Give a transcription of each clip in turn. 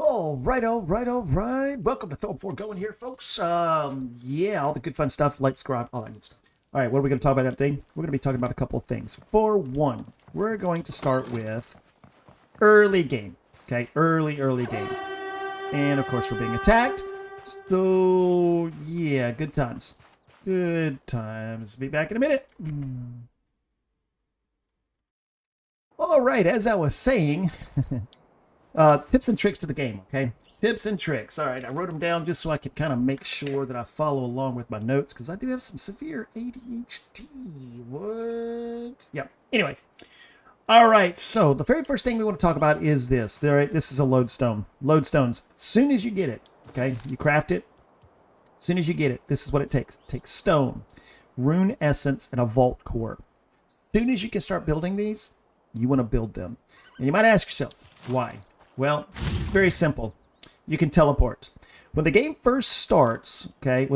All right, all right, all right. Welcome to Throw 4 Going here, folks. Yeah, all the good fun stuff, like, subscribe, all that good stuff. All right, what are we going to talk about today? We're going to be talking about a couple of things. For one, we're going to start with early game. Okay, early game. And, of course, we're being attacked. So, yeah, good times. Good times. Be back in a minute. All right, as I was saying... tips and tricks to the game, okay? Tips and tricks. All right, I wrote them down just so I could kind of make sure that I follow along with my notes because I do have some severe ADHD. What? Yep. Anyways. All right, so the very first thing we want to talk about is this. This is a lodestone. Lodestones. As soon as you get it, okay, you craft it. As soon as you get it, this is what it takes. It takes stone, rune essence, and a vault core. As soon as you can start building these, you want to build them. And you might ask yourself, why? Well, it's very simple. You can teleport. When the game first starts, okay,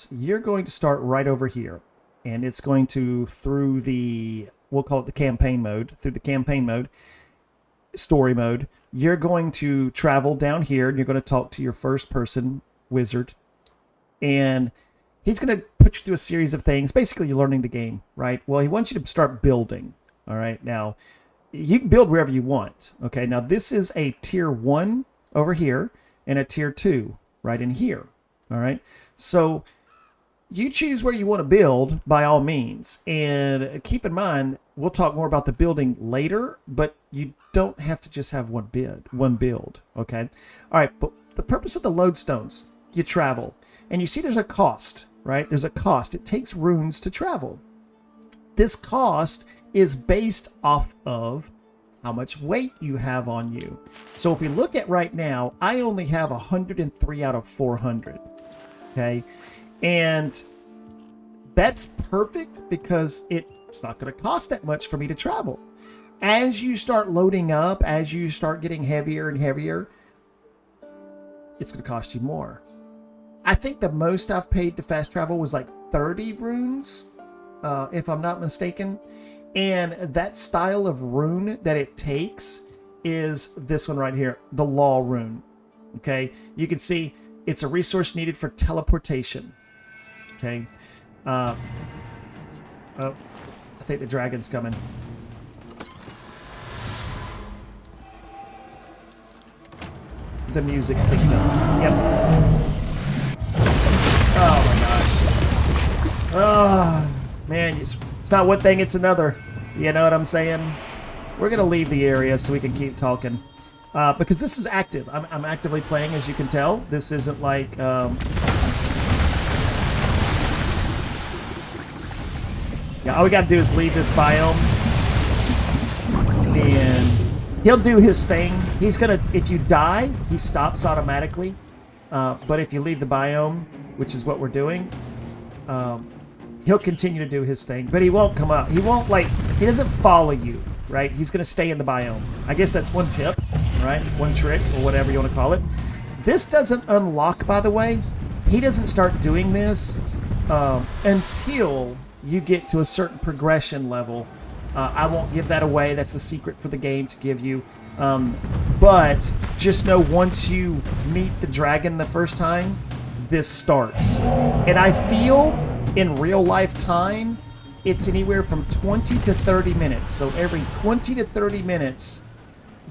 you're going to start right over here. And it's going to, through the, we'll call it the campaign mode, story mode, you're going to travel down here and you're going to talk to your first person wizard. And he's going to put you through a series of things. Basically, you're learning the game, right? Well, he wants you to start building, all right? Now, you can build wherever you want. Okay, now this is a tier 1 over here and a tier 2 right in here. All right, so you choose where you want to build by all means. And keep in mind, we'll talk more about the building later, but you don't have to just have one build. Okay, all right, but the purpose of the lodestones, you travel. And you see there's a cost, right? There's a cost. It takes runes to travel. This cost is based off of how much weight you have on you. So if we look at right now, I only have 103 out of 400. Okay. And that's perfect because it's not going to cost that much for me to travel. As you start loading up, as you start getting heavier and heavier, it's going to cost you more. I think the most I've paid to fast travel was like 30 runes, if I'm not mistaken. And that style of rune that it takes is this one right here, the Law rune. Okay, you can see it's a resource needed for teleportation. Okay. Oh, I think the dragon's coming. The music kicked up. Yep. Oh my gosh. Oh, man, it's not one thing, it's another. You know what I'm saying? We're going to leave the area so we can keep talking. Because this is active. I'm actively playing, as you can tell. This isn't like... Yeah, all we got to do is leave this biome. And he'll do his thing. He's going to... If you die, he stops automatically. But if you leave the biome, which is what we're doing... he'll continue to do his thing, but he won't come up. He won't, like, he doesn't follow you, right? He's going to stay in the biome. I guess that's one tip, right? One trick, or whatever you want to call it. This doesn't unlock, by the way. He doesn't start doing this until you get to a certain progression level. I won't give that away. That's a secret for the game to give you. But just know once you meet the dragon the first time, this starts. And I feel... in real life time, it's anywhere from 20 to 30 minutes. So every 20 to 30 minutes,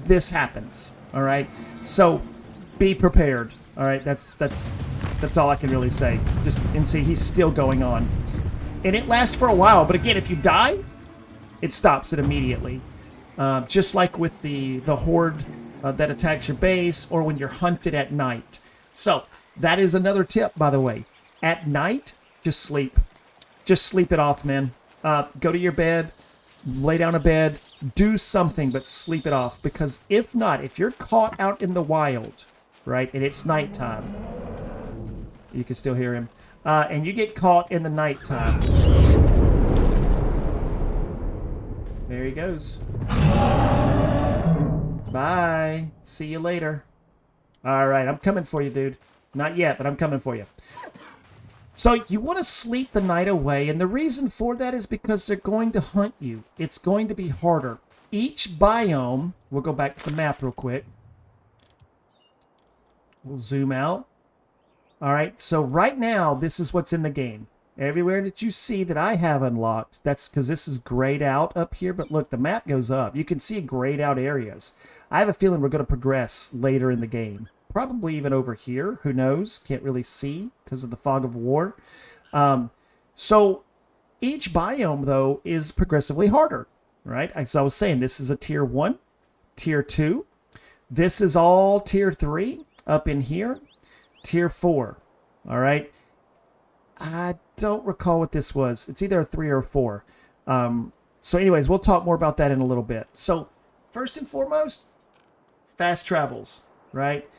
this happens. All right. So be prepared. All right. That's all I can really say. And see, he's still going on, and it lasts for a while. But again, if you die, it stops it immediately. Just like with the horde that attacks your base, or when you're hunted at night. So that is another tip, by the way. At night, just sleep. Just sleep it off, man. Go to your bed, lay down a bed, do something, but sleep it off. Because if not, if you're caught out in the wild, right, and it's nighttime, you can still hear him, and you get caught in the nighttime, there he goes. Bye. See you later. All right, I'm coming for you, dude. Not yet, but I'm coming for you. So you want to sleep the night away, and the reason for that is because they're going to hunt you. It's going to be harder. Each biome, we'll go back to the map real quick. We'll zoom out. All right, so right now, this is what's in the game. Everywhere that you see that I have unlocked, that's because this is grayed out up here, but look, the map goes up. You can see grayed out areas. I have a feeling we're going to progress later in the game. Probably even over here. Who knows? Can't really see because of the fog of war. So each biome, though, is progressively harder, right? As I was saying, this is a tier 1, tier 2. This is all tier 3 up in here. Tier 4, all right? I don't recall what this was. It's either a 3 or a 4. So anyways, we'll talk more about that in a little bit. So first and foremost, fast travels, right?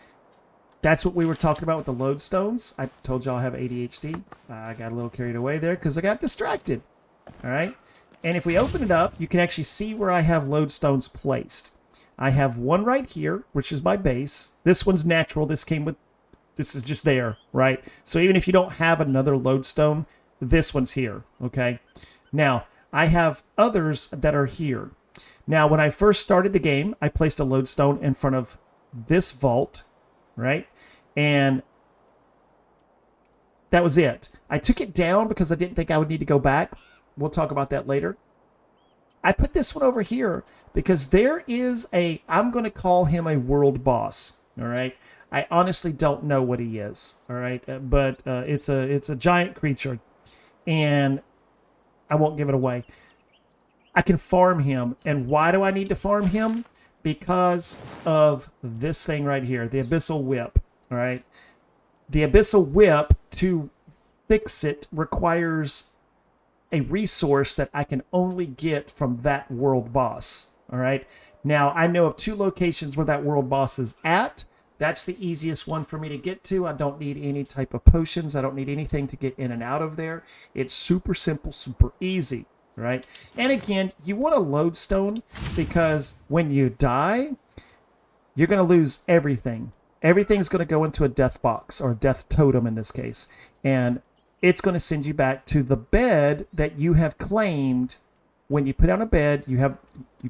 That's what we were talking about with the lodestones. I told y'all I have ADHD. I got a little carried away there because I got distracted, all right? And if we open it up, you can actually see where I have lodestones placed. I have one right here, which is my base. This one's natural. This is just there, right? So even if you don't have another lodestone, this one's here, okay? Now, I have others that are here. Now, when I first started the game, I placed a lodestone in front of this vault, right? And that was it. I took it down because I didn't think I would need to go back. We'll talk about that later. I put this one over here because there is I'm going to call him a world boss, all right? I honestly don't know what he is, all right? But it's a giant creature, and I won't give it away. I can farm him, and why do I need to farm him? Because of this thing right here, the Abyssal Whip, all right? The Abyssal Whip, to fix it, requires a resource that I can only get from that world boss, all right? Now, I know of 2 locations where that world boss is at. That's the easiest one for me to get to. I don't need any type of potions. I don't need anything to get in and out of there. It's super simple, super easy, right? And again, you want a lodestone because when you die, you're going to lose everything. Everything's going to go into a death box, or a death totem in this case. And it's going to send you back to the bed that you have claimed. When you put down a bed, you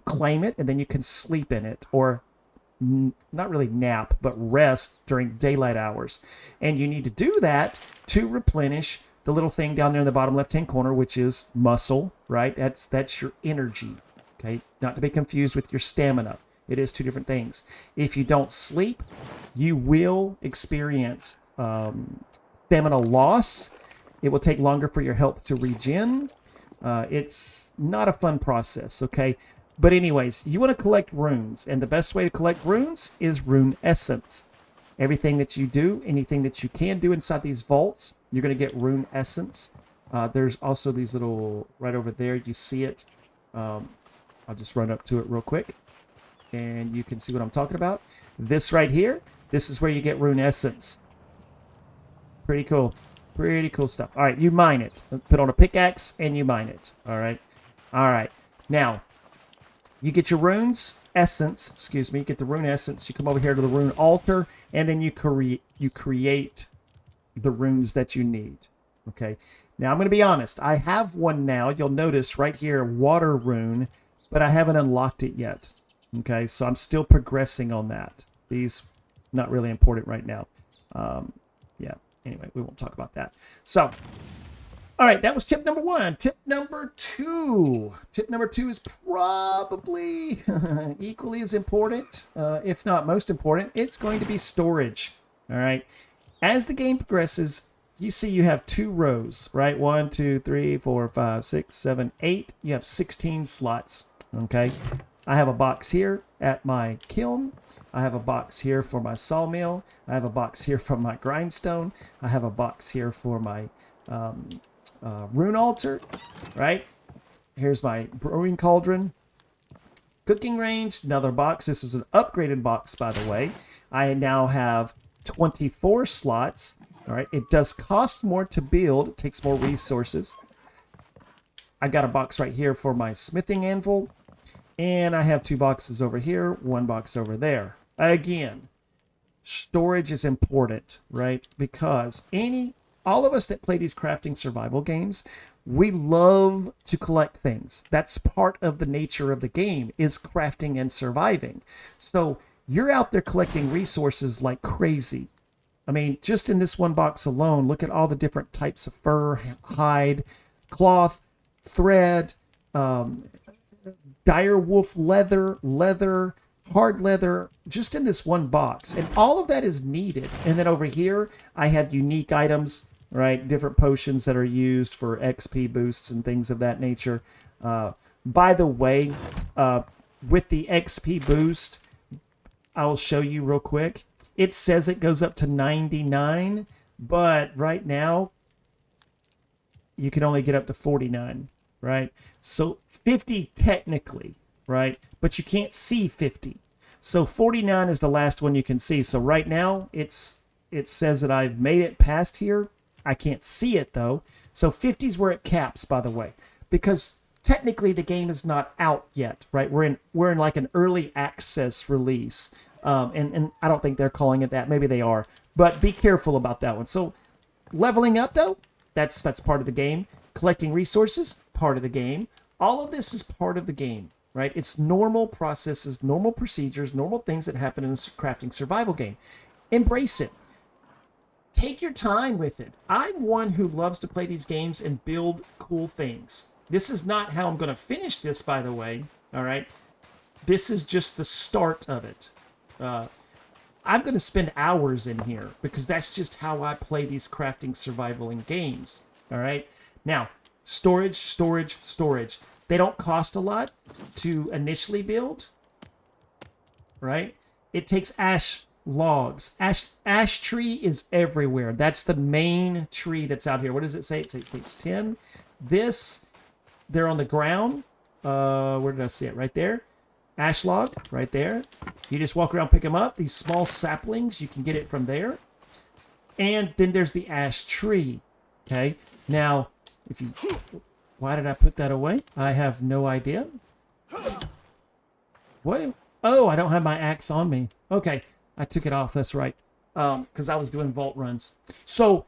claim it, and then you can sleep in it, or not really nap, but rest during daylight hours. And you need to do that to replenish the little thing down there in the bottom left-hand corner, which is muscle, right? That's your energy, okay? Not to be confused with your stamina. It is 2 different things. If you don't sleep, you will experience stamina loss. It will take longer for your health to regen. It's not a fun process, okay? But anyways, you want to collect runes, and the best way to collect runes is rune essence. Everything that you do, anything that you can do inside these vaults, you're going to get rune essence. There's also these little, right over there, you see it. I'll just run up to it real quick, and you can see what I'm talking about. This right here, this is where you get rune essence. Pretty cool. Pretty cool stuff. All right, you mine it. Put on a pickaxe, and you mine it. All right? All right. Now, you get your runes essence, excuse me, you get the rune essence, you come over here to the rune altar, and then you create the runes that you need. Okay, now I'm going to be honest, I have one now. You'll notice right here, water rune, but I haven't unlocked it yet. Okay, so I'm still progressing on that. These, not really important right now. Yeah, anyway, we won't talk about that. So, all right, that was tip number 1. Tip number 2. Tip number 2 is probably equally as important, if not most important. It's going to be storage. All right. As the game progresses, you see you have 2 rows, right? 1, 2, 3, 4, 5, 6, 7, 8. You have 16 slots. Okay. I have a box here at my kiln. I have a box here for my sawmill. I have a box here for my grindstone. I have a box here for my rune altar, right? Here's my brewing cauldron. Cooking range, another box. This is an upgraded box, by the way. I now have 24 slots. All right, it does cost more to build. It takes more resources. I got a box right here for my smithing anvil. And I have 2 boxes over here, 1 box over there. Again, storage is important, right? Because all of us that play these crafting survival games, we love to collect things. That's part of the nature of the game, is crafting and surviving. So you're out there collecting resources like crazy. I mean, just in this one box alone, look at all the different types of fur, hide, cloth, thread, dire wolf leather, hard leather, just in this one box. And all of that is needed. And then over here, I have unique items, right? Different potions that are used for XP boosts and things of that nature. By the way, with the XP boost, I'll show you real quick. It says it goes up to 99, but right now, you can only get up to 49, right? So 50 technically, right? But you can't see 50. So 49 is the last one you can see. So right now, it says that I've made it past here. I can't see it, though. So 50 is where it caps, by the way, because technically the game is not out yet, right? We're in like an early access release. And I don't think they're calling it that. Maybe they are. But be careful about that one. So leveling up, though, that's part of the game. Collecting resources, part of the game. All of this is part of the game, right? It's normal processes, normal procedures, normal things that happen in a crafting survival game. Embrace it. Take your time with it. I'm one who loves to play these games and build cool things. This is not how I'm going to finish this, by the way. All right? This is just the start of it. I'm going to spend hours in here because that's just how I play these crafting survival games. All right. Now, storage. They don't cost a lot to initially build. Right. It takes ash logs. Ash tree is everywhere. That's the main tree that's out here. What does it say? It takes 10. This, they're on the ground. Where did I see it? Right there. Ash log, right there. You just walk around, pick them up. These small saplings, you can get it from there. And then there's the ash tree. Okay. Now, if you... Why did I put that away? I have no idea. What? Oh, I don't have my axe on me. Okay. I took it off. That's right. Because I was doing vault runs. So,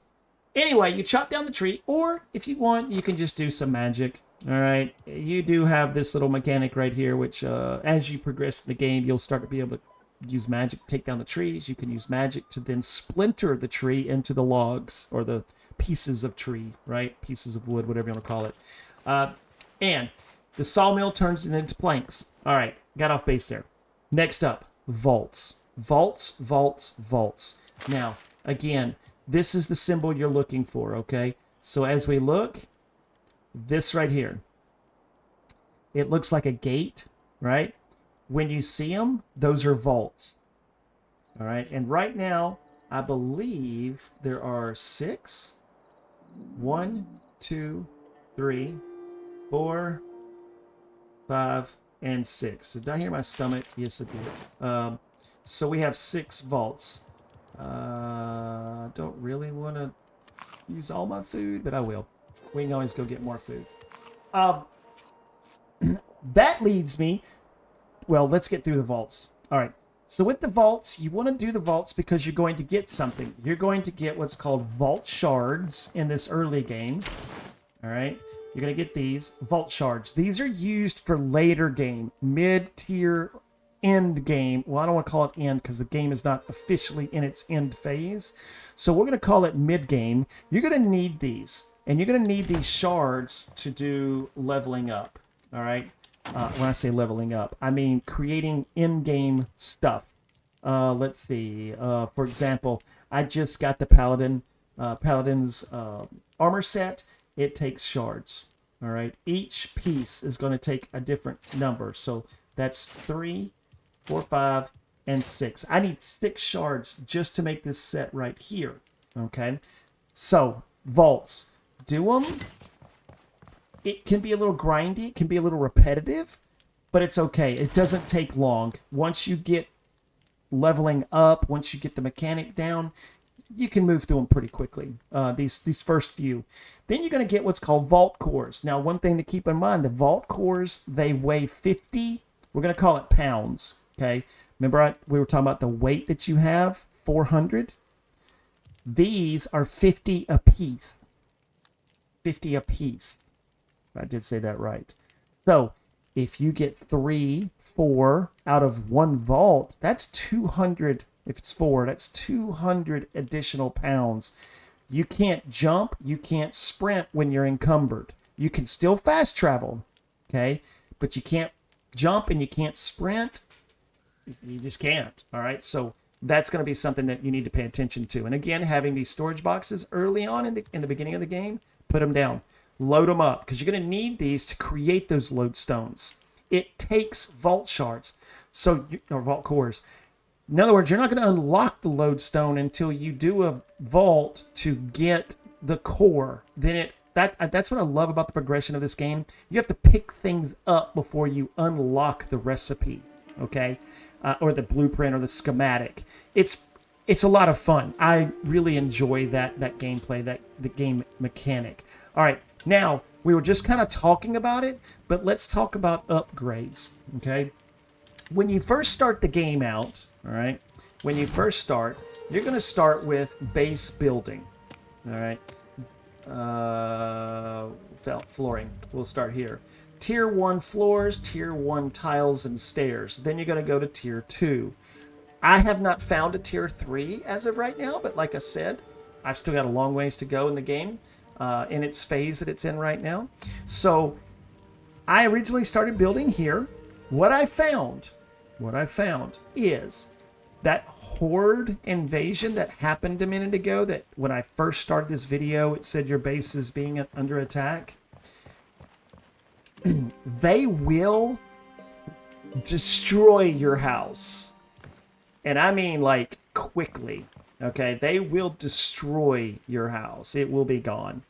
anyway, you chop down the tree. Or, if you want, you can just do some magic. All right, you do have this little mechanic right here, which as you progress in the game, you'll start to be able to use magic to take down the trees. You can use magic to then splinter the tree into the logs or the pieces of tree, right? Pieces of wood, whatever you want to call it. And the sawmill turns it into planks. All right, got off base there. Next up, vaults. Vaults. Now, again, this is the symbol you're looking for, okay? So as we look... This right here, it looks like a gate, right? When you see them, those are vaults. All right, and right now, I believe there are 6. 1, 2, 3, 4, 5, and 6. So did I hear my stomach? Yes, it did. So we have 6 vaults. Don't really want to use all my food, but I will. We can always go get more food. That leads me... Well, let's get through the vaults. All right. So with the vaults, you want to do the vaults because you're going to get something. You're going to get what's called vault shards in this early game. All right. You're going to get these vault shards. These are used for later game, mid-tier, end game. Well, I don't want to call it end because the game is not officially in its end phase. So we're going to call it mid-game. You're going to need these. And you're going to need these shards to do leveling up, all right? When I say leveling up, I mean creating in-game stuff. Let's see. For example, I just got the Paladin's armor set. It takes shards, all right? Each piece is going to take a different number. So that's 3, 4, 5, and 6. I need 6 shards just to make this set right here, okay? So, vaults. Do them. It can be a little grindy. It can be a little repetitive, but it's okay. It doesn't take long. Once you get leveling up, once you get the mechanic down, you can move through them pretty quickly, these first few. Then you're going to get what's called vault cores. Now, one thing to keep in mind, the vault cores, they weigh 50, we're going to call it pounds, okay? Remember we were talking about the weight that you have, 400? These are 50 apiece. 50 apiece. I did say that right. So, if you get 3, 4 out of one vault, that's 200. If it's 4, that's 200 additional pounds. You can't jump, you can't sprint when you're encumbered. You can still fast travel, okay? But you can't jump and you can't sprint. You just can't, all right? So that's going to be something that you need to pay attention to. And again, having these storage boxes early on in the beginning of the game, put them down. Load them up, because you're going to need these to create those lodestones. It takes vault shards, or vault cores. In other words, you're not going to unlock the lodestone until you do a vault to get the core. Then that's what I love about the progression of this game. You have to pick things up before you unlock the recipe, okay, or the blueprint or the schematic. It's a lot of fun. I really enjoy that gameplay, the game mechanic. All right, now we were just kind of talking about it, but let's talk about upgrades, okay? When you first start the game out, all right, when you first start, you're going to start with base building, all right? Flooring. We'll start here. Tier 1 floors, Tier 1 tiles and stairs. Then you're going to go to Tier 2. I have not found a Tier 3 as of right now, but like I said, I've still got a long ways to go in the game, in its phase that it's in right now. So I originally started building here. What I found is that horde invasion that happened a minute ago, that when I first started this video, it said your base is being under attack. They will destroy your house. And I mean like quickly, okay? They will destroy your house. It will be gone.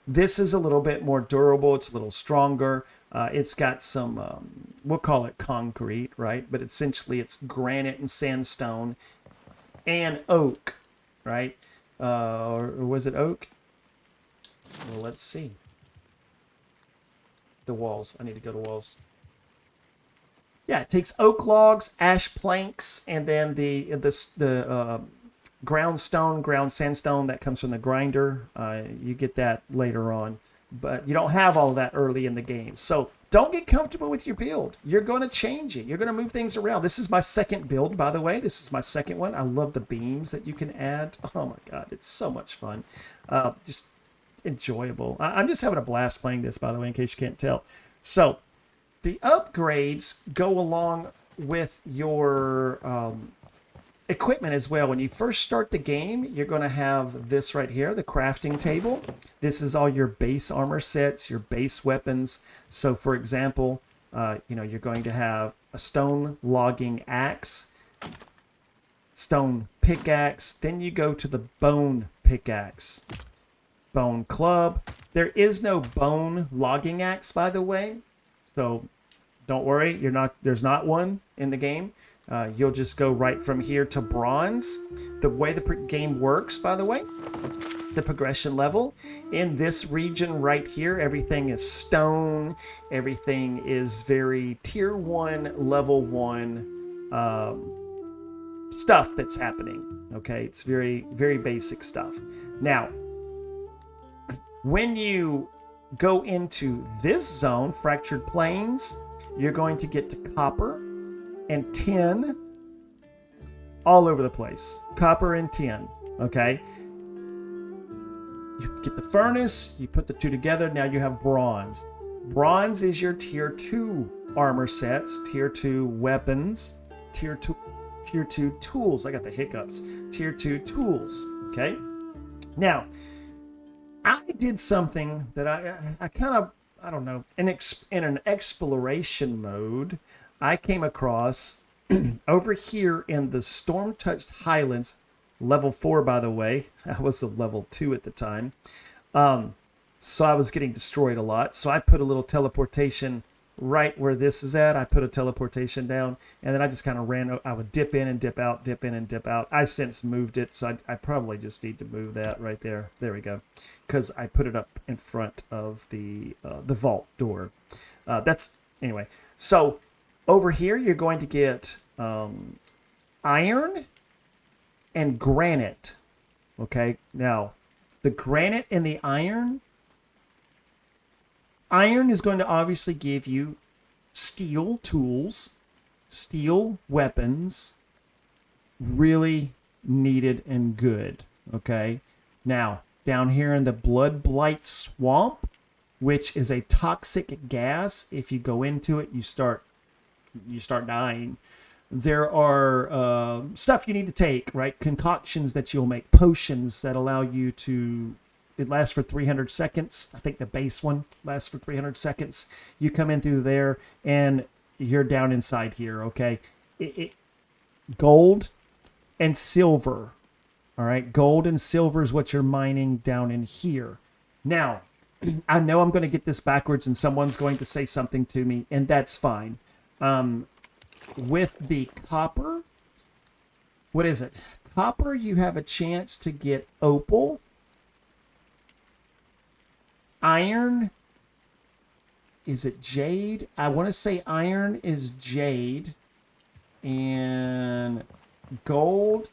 This is a little bit more durable. It's a little stronger. It's got some, we'll call it concrete, right? But essentially it's granite and sandstone and oak, right? Or was it oak? Well, let's see. The walls. I need to go to walls. Yeah, it takes oak logs, ash planks, and then the ground stone, ground sandstone that comes from the grinder. You get that later on, but you don't have all of that early in the game. So don't get comfortable with your build. You're going to change it. You're going to move things around. This is my second build, by the way. This is my second one. I love the beams that you can add. Oh my God, it's so much fun. Just enjoyable. I'm just having a blast playing this, by the way, in case you can't tell. So the upgrades go along with your equipment as well. When you first start the game, you're going to have this right here, the crafting table. This is all your base armor sets, your base weapons. So for example, you're going to have a stone logging axe, stone pickaxe, then you go to the bone pickaxe, bone club. There is no bone logging axe, by the way, so don't worry, there's not one in the game. You'll just go right from here to bronze. The way the game works, by the way, the progression level, in this region right here, everything is stone. Everything is very tier 1, level 1 stuff that's happening. Okay, it's very, very basic stuff. Now, when you go into this zone, Fractured Plains, you're going to get to copper and tin all over the place. Copper and tin, okay? You get the furnace, you put the two together, now you have bronze. Bronze is your tier 2 armor sets, tier 2 weapons, tier 2 tools. I got the hiccups. Tier 2 tools, okay? Now, I did something that I kind of, I don't know, in an exploration mode, I came across over here in the Storm-Touched Highlands, level 4, by the way. I was a level 2 at the time. So I was getting destroyed a lot. So I put a little teleportation right where this is at. I put a teleportation down, and then I just kind of ran. I would dip in and dip out, dip in and dip out. I since moved it, so I probably just need to move that right there. There we go, because I put it up in front of the vault door. Anyway. So over here, you're going to get iron and granite. Okay, now the granite and the iron. Iron is going to obviously give you steel tools, steel weapons, really needed and good. Okay. Now, down here in the Blood Blight Swamp, which is a toxic gas, if you go into it, you start dying. There are stuff you need to take, right? Concoctions that you'll make, potions that allow you to. It lasts for 300 seconds. I think the base one lasts for 300 seconds. You come in through there, and you're down inside here. Okay, gold and silver. All right, gold and silver is what you're mining down in here. Now, I know I'm going to get this backwards, and someone's going to say something to me, and that's fine. With the copper, what is it? Copper, you have a chance to get opal. Iron, is it jade? I want to say iron is jade. And gold,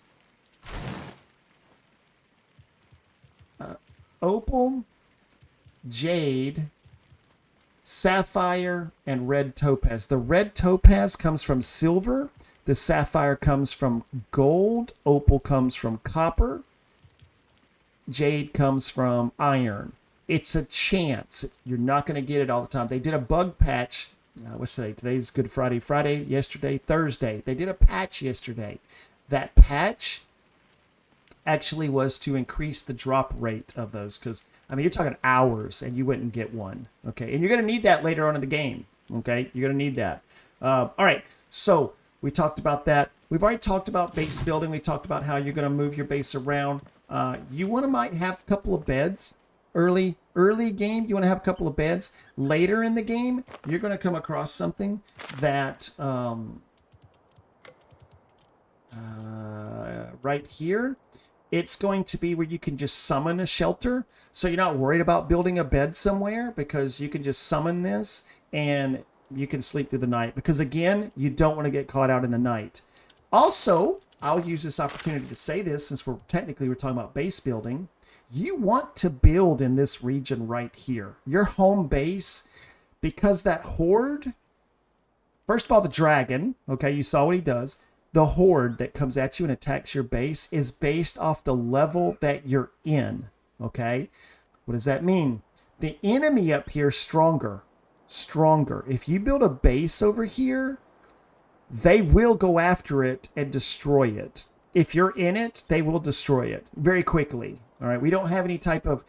opal, jade, sapphire, and red topaz. The red topaz comes from silver. The sapphire comes from gold. Opal comes from copper. Jade comes from iron. It's a chance. You're not going to get it all the time. They did a bug patch. What's today? Today's Good Friday. Friday, yesterday, Thursday. They did a patch yesterday. That patch actually was to increase the drop rate of those, because I mean, you're talking hours and you wouldn't get one. Okay. And you're going to need that later on in the game. Okay. You're going to need that. All right. So we talked about that. We've already talked about base building. We talked about how you're going to move your base around. You might have a couple of beds. Early game, you want to have a couple of beds. Later in the game, you're going to come across something that right here, it's going to be where you can just summon a shelter. So you're not worried about building a bed somewhere, because you can just summon this and you can sleep through the night. Because again, you don't want to get caught out in the night. Also, I'll use this opportunity to say this, since we're talking about base building. You want to build in this region right here. Your home base, because that horde, first of all, the dragon, okay, you saw what he does. The horde that comes at you and attacks your base is based off the level that you're in, okay? What does that mean? The enemy up here is stronger. If you build a base over here, they will go after it and destroy it. If you're in it, they will destroy it very quickly. All right, we don't have any type of,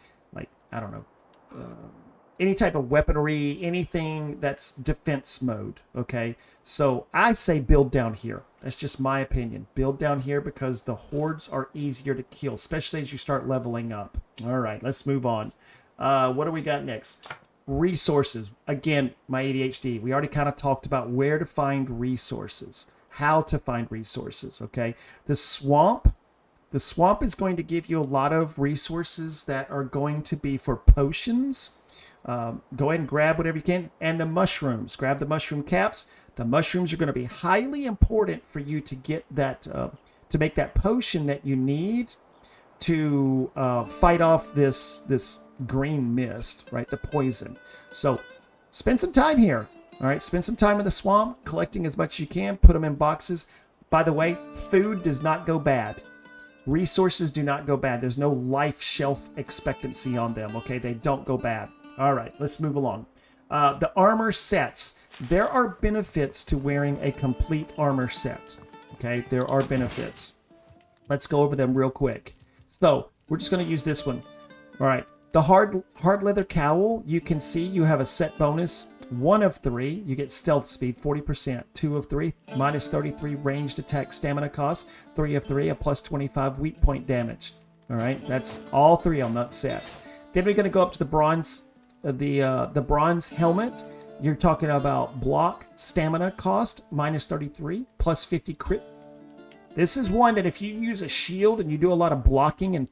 any type of weaponry, anything that's defense mode, okay? So I say build down here. That's just my opinion. Build down here because the hordes are easier to kill, especially as you start leveling up. All right, let's move on. What do we got next? Resources. Again, my ADHD. We already kind of talked about where to find resources, how to find resources, okay? The swamp is going to give you a lot of resources that are going to be for potions. Go ahead and grab whatever you can. And the mushrooms. Grab the mushroom caps. The mushrooms are going to be highly important for you to get that, to make that potion that you need to fight off this green mist, right? The poison. So spend some time here. All right, spend some time in the swamp, collecting as much as you can. Put them in boxes. By the way, food does not go bad. Resources do not go bad. There's no life shelf expectancy on them, okay? They don't go bad. All right, let's move along. The armor sets. There are benefits to wearing a complete armor set, okay? There are benefits. Let's go over them real quick. So we're just going to use this one. All right, the hard leather cowl, you can see you have a set bonus. 1 of 3, you get stealth speed, 40%. 2 of 3, minus 33 ranged attack stamina cost. 3 of 3, a plus 25 weak point damage. All right, that's all 3 on that set. Then we're going to go up to the bronze, the bronze helmet. You're talking about block stamina cost, minus 33, plus 50 crit. This is one that if you use a shield and you do a lot of blocking and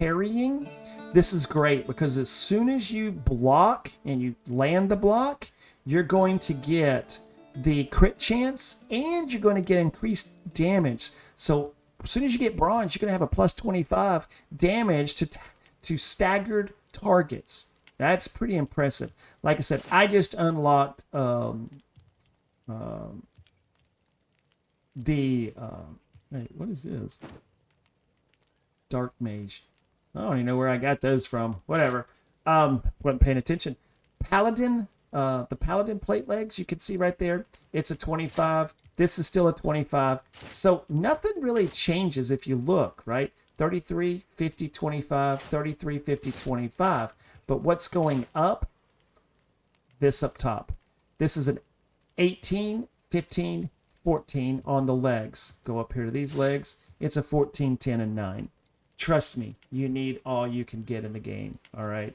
parrying, this is great, because as soon as you block and you land the block, you're going to get the crit chance and you're going to get increased damage. So as soon as you get bronze, you're going to have a plus 25 damage to staggered targets. That's pretty impressive. Like I said, I just unlocked Hey, what is this? Dark Mage. I don't even know where I got those from. Whatever. Wasn't paying attention. Paladin, the Paladin plate legs, you can see right there. It's a 25. This is still a 25. So nothing really changes if you look, right? 33, 50, 25, 33, 50, 25. But what's going up? This up top. This is an 18, 15, 14 on the legs. Go up here to these legs. It's a 14, 10, and 9. Trust me, you need all you can get in the game, all right?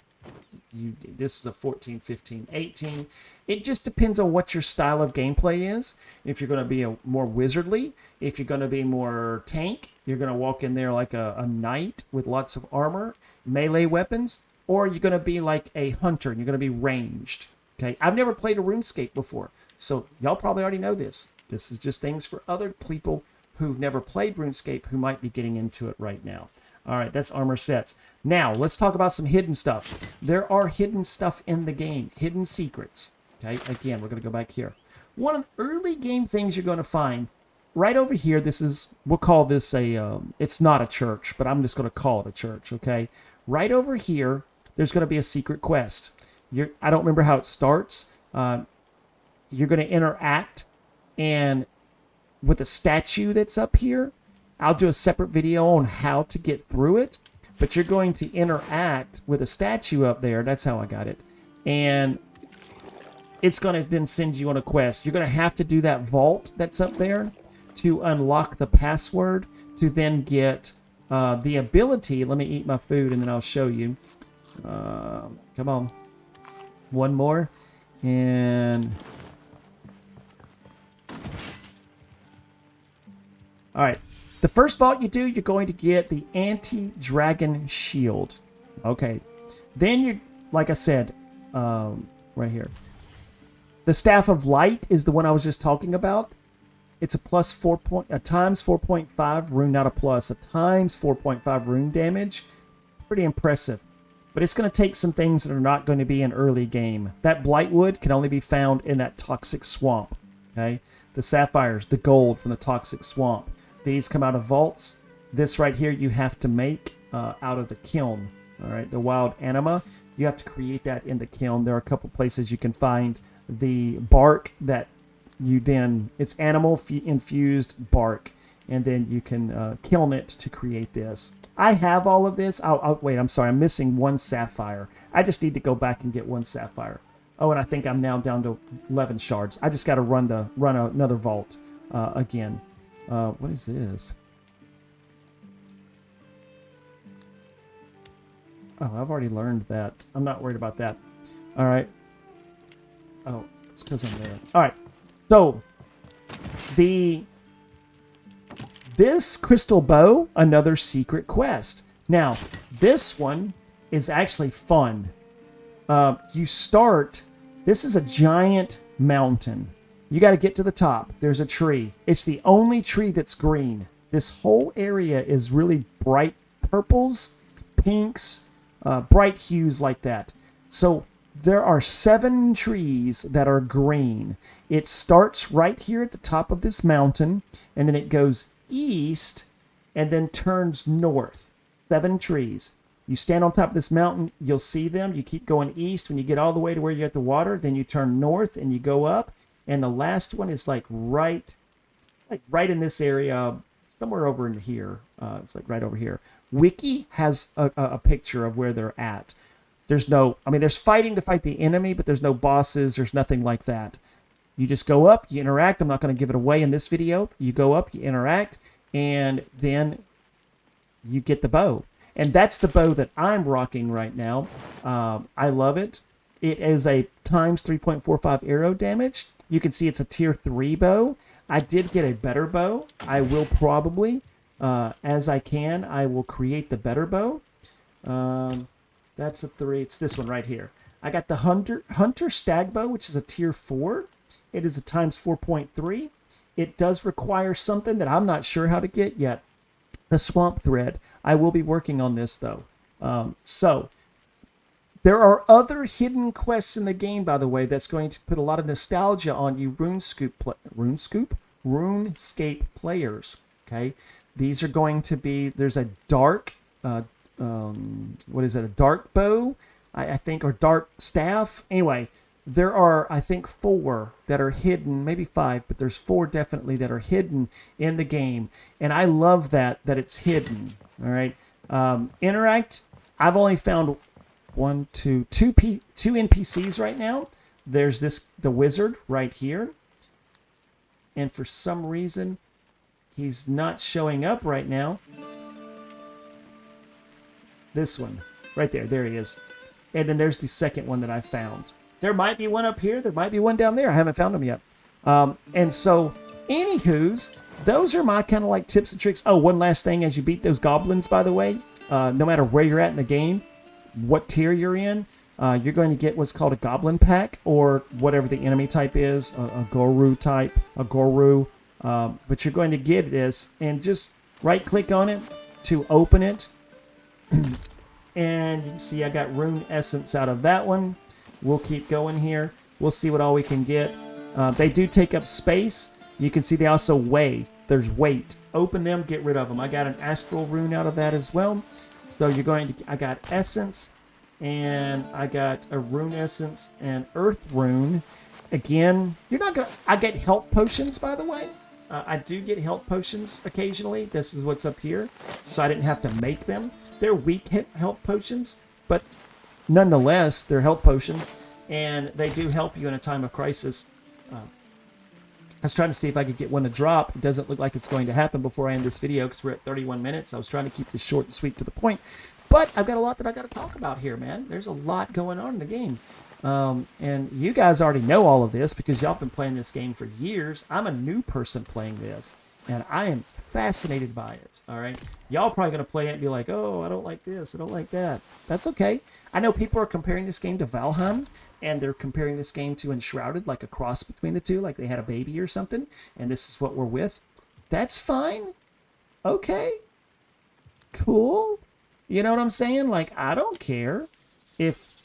This is a 14, 15, 18. It just depends on what your style of gameplay is. If you're going to be a more wizardly, if you're going to be more tank, you're going to walk in there like a knight with lots of armor, melee weapons, or you're going to be like a hunter and you're going to be ranged. Okay, I've never played a RuneScape before, so y'all probably already know this. This is just things for other people who've never played RuneScape who might be getting into it right now. All right, that's armor sets. Now, let's talk about some hidden stuff. There are hidden stuff in the game, hidden secrets. Okay, again, we're going to go back here. One of the early game things you're going to find right over here, this is, we'll call this a, it's not a church, but I'm just going to call it a church, okay? Right over here, there's going to be a secret quest. I don't remember how it starts. You're going to interact and with a statue that's up here. I'll do a separate video on how to get through it, but you're going to interact with a statue up there. That's how I got it. And it's going to then send you on a quest. You're going to have to do that vault that's up there to unlock the password to then get the ability. Let me eat my food and then I'll show you. Come on. One more. And all right. The first vault you do, you're going to get the anti-dragon shield. Okay. Then you, like I said, right here. The Staff of Light is the one I was just talking about. It's a plus a times 4.5 rune, not a plus, a times 4.5 rune damage. Pretty impressive. But it's going to take some things that are not going to be in early game. That Blightwood can only be found in that toxic swamp. Okay. The sapphires, the gold from the toxic swamp. These come out of vaults. This right here you have to make out of the kiln. All right, the wild anima. You have to create that in the kiln. There are a couple places you can find the bark that you then, it's animal infused bark. And then you can kiln it to create this. I have all of this. Wait, I'm sorry. I'm missing one sapphire. I just need to go back and get one sapphire. Oh, and I think I'm now down to 11 shards. I just got to run another vault again. What is this? Oh, I've already learned that. I'm not worried about that. All right. Oh, it's because I'm there. All right. So, this crystal bow, another secret quest. Now, this one is actually fun. You start, this is a giant mountain. You got to get to the top. There's a tree. It's the only tree that's green. This whole area is really bright purples, pinks, bright hues like that. So there are 7 trees that are green. It starts right here at the top of this mountain, and then it goes east and then turns north. 7 trees. You stand on top of this mountain, you'll see them. You keep going east. When you get all the way to where you're at the water, then you turn north and you go up. And the last one is like right in this area, somewhere over in here. It's like right over here. Wiki has a picture of where they're at. There's there's fighting to fight the enemy, but there's no bosses. There's nothing like that. You just go up, you interact. I'm not going to give it away in this video. You go up, you interact, and then you get the bow. And that's the bow that I'm rocking right now. I love it. It is a times 3.45 arrow damage. You can see it's a tier 3 bow. I did get a better bow. I will probably, as I can, I will create the better bow. That's a 3. It's this one right here. I got the Hunter Stag Bow, which is a tier 4. It is a times 4.3. It does require something that I'm not sure how to get yet. The Swamp Thread. I will be working on this, though. So, there are other hidden quests in the game, by the way, that's going to put a lot of nostalgia on you RuneScape players. Okay, these are going to be, there's a dark, what is it, a dark bow, I think, or dark staff. Anyway, there are, I think, 4 that are hidden, maybe 5, but there's 4 definitely that are hidden in the game. And I love that it's hidden. All right. Interact, I've only found two NPCs right now. There's the wizard right here. And for some reason, he's not showing up right now. This one, right there. There he is. And then there's the second one that I found. There might be one up here. There might be one down there. I haven't found them yet. And so, anywho's, those are my kind of like tips and tricks. Oh, one last thing. As you beat those goblins, by the way, no matter where you're at in the game, what tier you're in, you're going to get what's called a goblin pack, or whatever the enemy type is, a Goru type, a Goru. But you're going to get this, and just right-click on it to open it. And you can see I got rune essence out of that one. We'll keep going here. We'll see what all we can get. They do take up space. You can see they also weigh. There's weight. Open them, get rid of them. I got an astral rune out of that as well. So you're going to, I got essence, and I got a rune essence and earth rune. Again, you're not going to, I get health potions, by the way. I do get health potions occasionally. This is what's up here. So I didn't have to make them. They're weak health potions, but nonetheless, they're health potions, and they do help you in a time of crisis. I was trying to see if I could get one to drop. It doesn't look like it's going to happen before I end this video because we're at 31 minutes. I was trying to keep this short and sweet to the point. But I've got a lot that I got to talk about here, man. There's a lot going on in the game. And you guys already know all of this because y'all been playing this game for years. I'm a new person playing this, and I am fascinated by it, all right? Y'all probably going to play it and be like, oh, I don't like this, I don't like that. That's okay. I know people are comparing this game to Valheim, and they're comparing this game to Enshrouded, like a cross between the two, like they had a baby or something, and this is what we're with. That's fine. Okay. Cool. You know what I'm saying? Like, I don't care if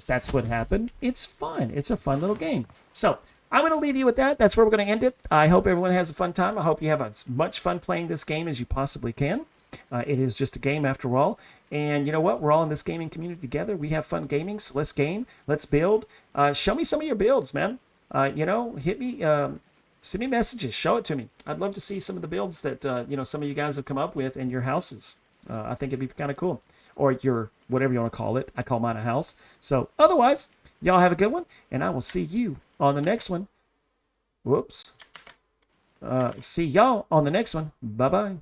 that's what happened. It's fun. It's a fun little game. So, I'm going to leave you with that. That's where we're going to end it. I hope everyone has a fun time. I hope you have as much fun playing this game as you possibly can. It is just a game after all. And you know what? We're all in this gaming community together. We have fun gaming, so let's game. Let's build. Show me some of your builds, man. You know, hit me. Send me messages. Show it to me. I'd love to see some of the builds that, you know, some of you guys have come up with in your houses. I think it'd be kind of cool. Or your, whatever you want to call it. I call mine a house. So otherwise, y'all have a good one. And I will see you on the next one. Whoops. See y'all on the next one. Bye-bye.